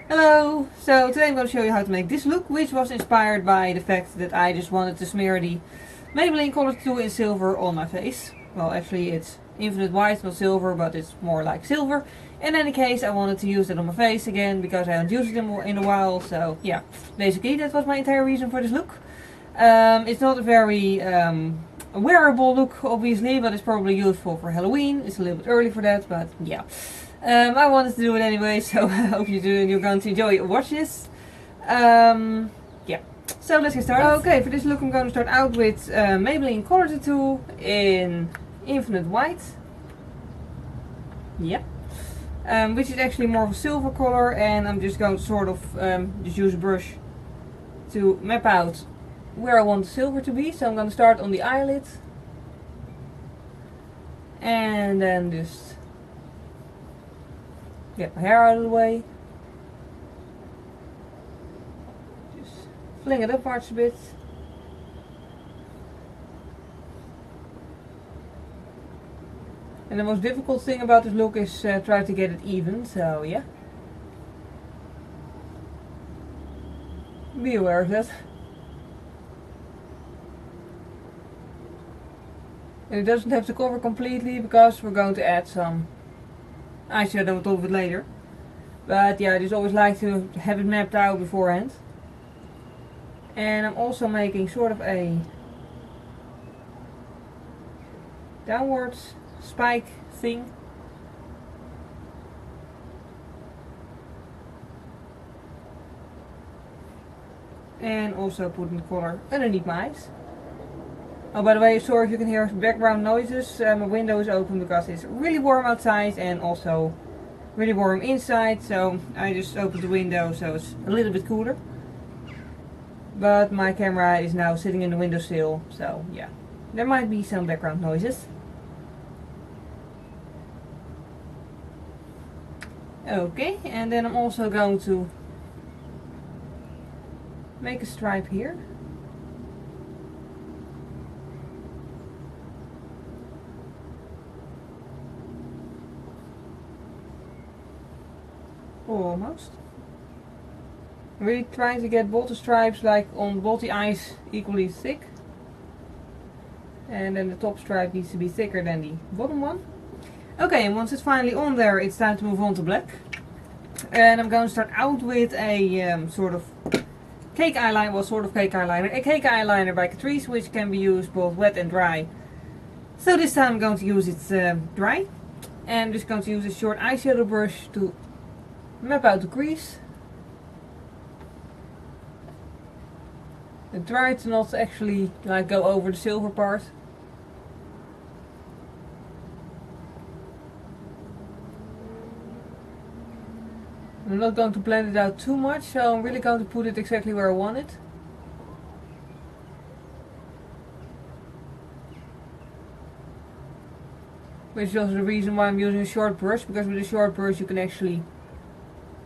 Hello! So today I'm going to show you how to make this look, which was inspired by the fact that I just wanted to smear the Maybelline Color Tattoo in silver on my face. Well, actually it's infinite white, not silver, but it's more like silver. In any case, I wanted to use it on my face again because I haven't used it in a while. So yeah, basically that was my entire reason for this look. It's not a very wearable look, obviously, but it's probably useful for Halloween. It's a little bit early for that, but yeah. I wanted to do it anyway, so I hope you do and you're going to enjoy or watch this. Yeah, so let's get started. Okay, for this look I'm going to start out with Maybelline Color Tattoo in Infinite White. Yeah. Which is actually more of a silver color, and I'm just going to sort of just use a brush to map out where I want the silver to be. So I'm going to start on the eyelid and then just get my hair out of the way. Just fling it upwards a bit. And the most difficult thing about this look is try to get it even, so yeah. Be aware of that. And it doesn't have to cover completely because we're going to add some eyeshadow on top of it later. But yeah, I just always like to have it mapped out beforehand. And I'm also making sort of a downwards spike thing. And also putting color underneath my eyes. Oh, by the way, sorry if you can hear background noises. My window is open because it's really warm outside and also really warm inside. So I just opened the window so it's a little bit cooler. But my camera is now sitting in the windowsill, so yeah, there might be some background noises. Okay, and then I'm also going to make a stripe here. Almost. I'm really trying to get both the stripes, like on both the eyes, equally thick. And then the top stripe needs to be thicker than the bottom one. Okay, and once it's finally on there, it's time to move on to black. And I'm going to start out with a sort of cake eyeliner, well, sort of cake eyeliner. A cake eyeliner by Catrice, which can be used both wet and dry. So this time I'm going to use it dry. And I'm just going to use a short eyeshadow brush to map out the crease. And try to not actually like go over the silver part. I'm not going to blend it out too much, so I'm really going to put it exactly where I want it. Which is also the reason why I'm using a short brush, because with a short brush you can actually,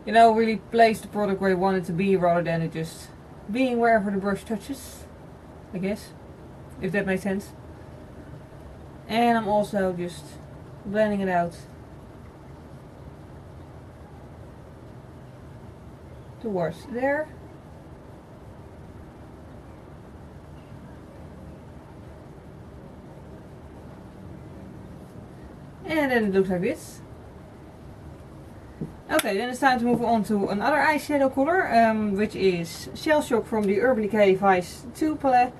you know, really place the product where you want it to be rather than it just being wherever the brush touches, I guess, if that makes sense. And I'm also just blending it out towards there. And then it looks like this. Okay, then it's time to move on to another eyeshadow color, which is Shell Shock from the Urban Decay Vice 2 palette,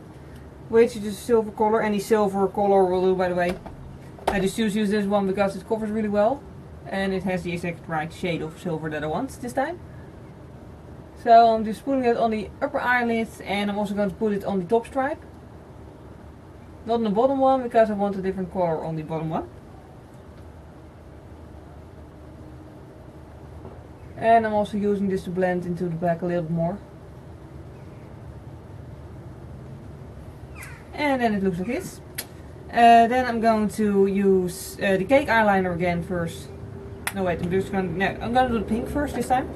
which is a silver color. Any silver color will do, by the way. I just use this one because it covers really well, and it has the exact right shade of silver that I want this time. So I'm just putting it on the upper eyelid, and I'm also going to put it on the top stripe. Not on the bottom one, because I want a different color on the bottom one. And I'm also using this to blend into the black a little bit more. And then it looks like this. Then I'm going to use the cake eyeliner again first. No wait, I'm going to do the pink first this time.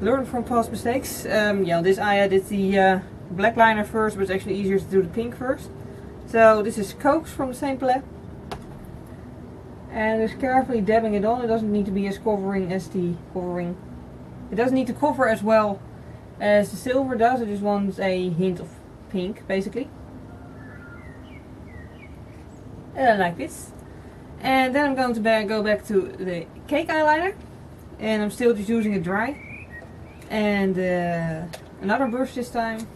Learn from past mistakes. Yeah, on this eye I did the black liner first, but it's actually easier to do the pink first. So this is Coax from the same palette. And just carefully dabbing it on. It doesn't need to be as covering as the covering It doesn't need to cover as well as the silver does. I just want a hint of pink, basically. Like this. And then I'm going to go back to the cake eyeliner. And I'm still just using it dry. And another brush this time.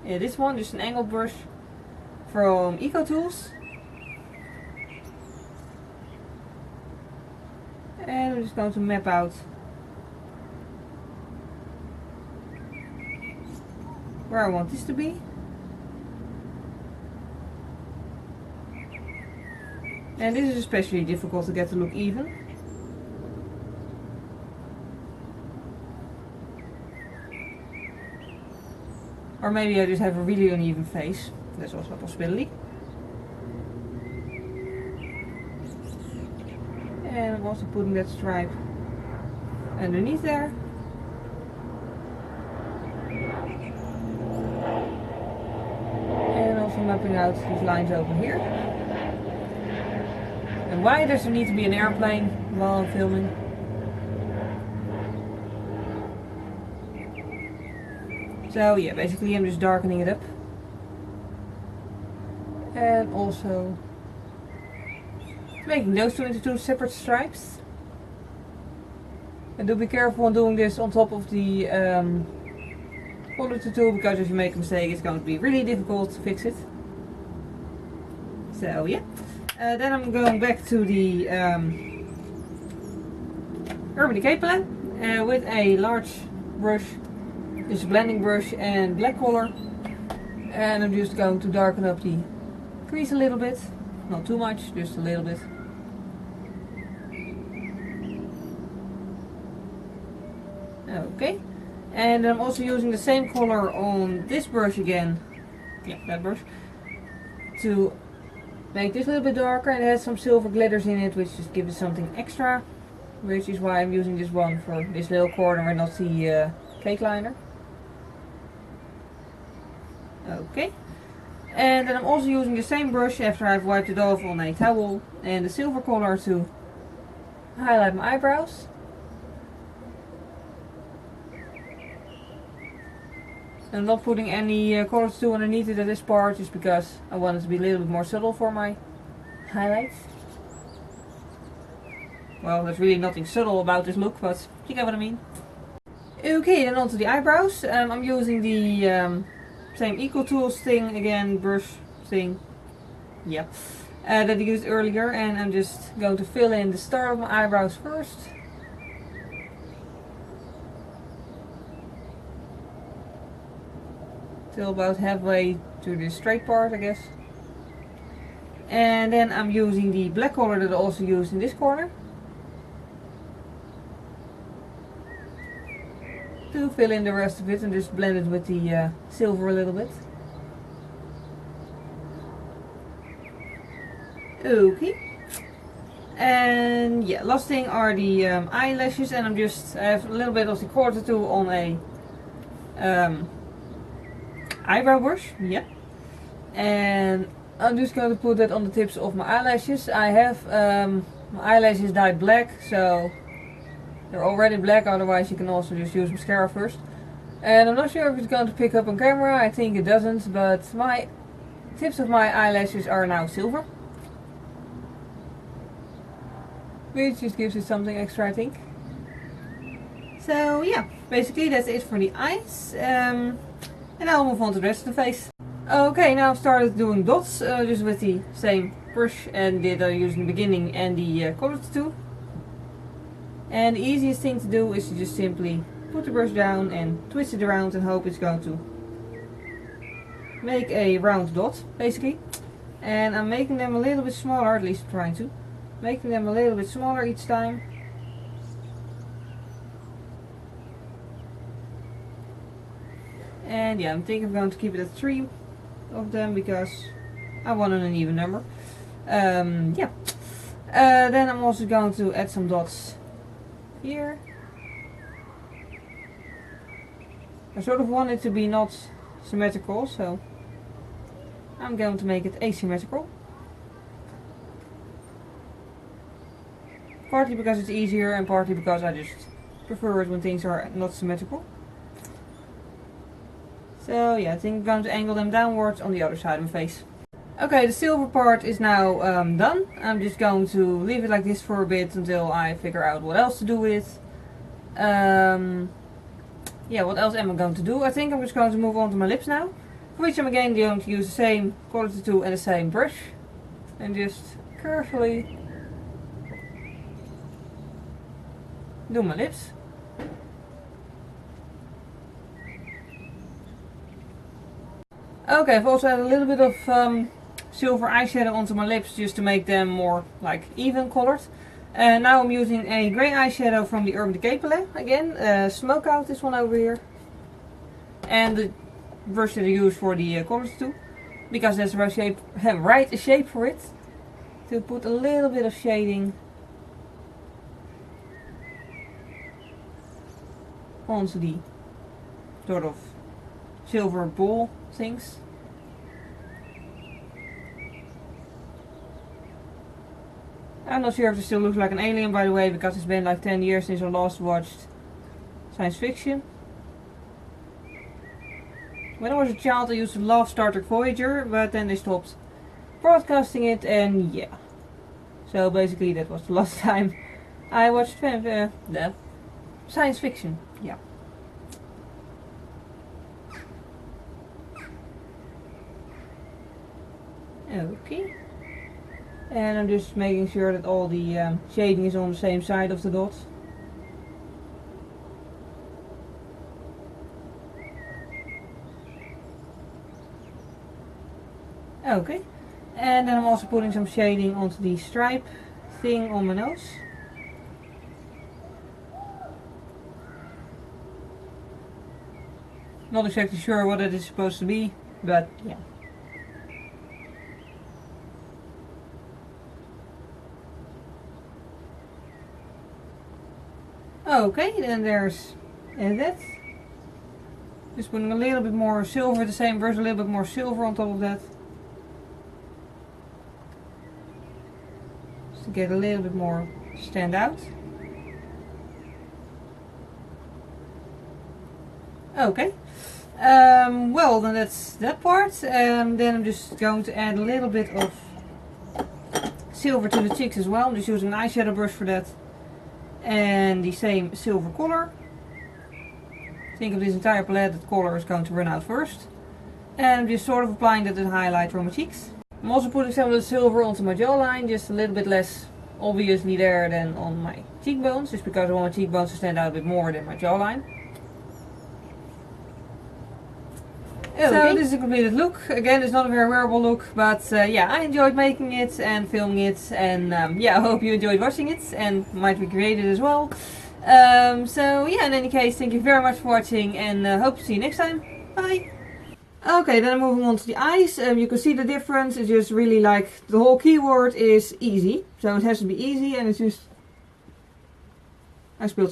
This one, just an angled brush from Eco Tools. And I'm just going to map out where I want this to be. And this is especially difficult to get to look even. Or maybe I just have a really uneven face. That's also a possibility. And I'm also putting that stripe underneath there. And also mapping out these lines over here. And why does there need to be an airplane while I'm filming? So yeah, basically I'm just darkening it up. And also making those two into two separate stripes. And do be careful when doing this on top of the quality tool, because if you make a mistake it's going to be really difficult to fix it. So yeah. Then I'm going back to the Urban Decay palette with a large brush, just a blending brush and black color. And I'm just going to darken up the crease a little bit. Not too much, just a little bit. Okay. And I'm also using the same color on this brush again. Yeah, that brush. To make this a little bit darker, and it has some silver glitters in it, which just gives it something extra. Which is why I'm using this one for this little corner and not the cake liner. Okay. And then I'm also using the same brush after I've wiped it off on a towel and the silver color to highlight my eyebrows. I'm not putting any colors too underneath it at this part, just because I want it to be a little bit more subtle for my highlights. Well, there's really nothing subtle about this look, but you get what I mean. Okay, then onto the eyebrows. I'm using the same Eco Tools thing again, brush thing. Yep. That I used earlier, and I'm just going to fill in the start of my eyebrows first. Till about halfway to the straight part, I guess. And then I'm using the black color that I also used in this corner to fill in the rest of it and just blend it with the silver a little bit. Okay. And yeah, last thing are the eyelashes, and I have a little bit of the quarter tool on a eyebrow brush, yeah. And I'm just going to put that on the tips of my eyelashes. I have my eyelashes dyed black, so they're already black, otherwise you can also just use mascara first. And I'm not sure if it's going to pick up on camera, I think it doesn't, but my tips of my eyelashes are now silver. Which just gives it something extra, I think. So yeah, basically that's it for the eyes. And I'll move on to the rest of the face. Okay, now I've started doing dots, just with the same brush and that I used in the beginning and the color tool. And the easiest thing to do is to just simply put the brush down and twist it around and hope it's going to make a round dot, basically. And I'm making them a little bit smaller, at least trying to. Making them a little bit smaller each time. And yeah, I'm thinking I'm going to keep it at 3 of them because I want an even number. Yeah. Then I'm also going to add some dots here. I sort of want it to be not symmetrical, so I'm going to make it asymmetrical. Partly because it's easier and partly because I just prefer it when things are not symmetrical. So yeah, I think I'm going to angle them downwards on the other side of my face. Okay, the silver part is now done. I'm just going to leave it like this for a bit until I figure out what else to do with it. Yeah, what else am I going to do? I think I'm just going to move on to my lips now. For which I'm again going to use the same quality tool and the same brush. And just carefully do my lips. Okay, I've also had a little bit of silver eyeshadow onto my lips just to make them more like even colored. And now I'm using a grey eyeshadow from the Urban Decay palette again. Smoke Out, this one over here. And the brush that I use for the quality tool. Because that's the right shape for it. To put a little bit of shading onto the sort of silver ball things. I'm not sure if it still looks like an alien, by the way, because it's been like 10 years since I last watched science fiction. When I was a child I used to love Star Trek Voyager, but then they stopped broadcasting it, and yeah. So basically that was the last time I watched the science fiction, yeah. Okay. And I'm just making sure that all the shading is on the same side of the dot. Okay. And then I'm also putting some shading onto the stripe thing on my nose. Not exactly sure what it is supposed to be, but yeah. Okay, then there's that. Just putting a little bit more silver, the same brush, a little bit more silver on top of that. Just to get a little bit more stand out. Okay. Well, then that's that part. Then I'm just going to add a little bit of silver to the cheeks as well. I'm just using an eyeshadow brush for that. And the same silver color. Think of this entire palette, that color is going to run out first. And I'm just sort of applying that as a highlight for my cheeks. I'm also putting some of the silver onto my jawline, just a little bit less obviously there than on my cheekbones, just because I want my cheekbones to stand out a bit more than my jawline. Okay. So this is a completed look. Again, it's not a very wearable look, but yeah, I enjoyed making it and filming it, and yeah, I hope you enjoyed watching it and might recreate it as well. So yeah, in any case, thank you very much for watching, and hope to see you next time. Bye! Okay, then I'm moving on to the eyes. You can see the difference. It's just really like, the whole keyword is easy. So it has to be easy, and it's just... I spilled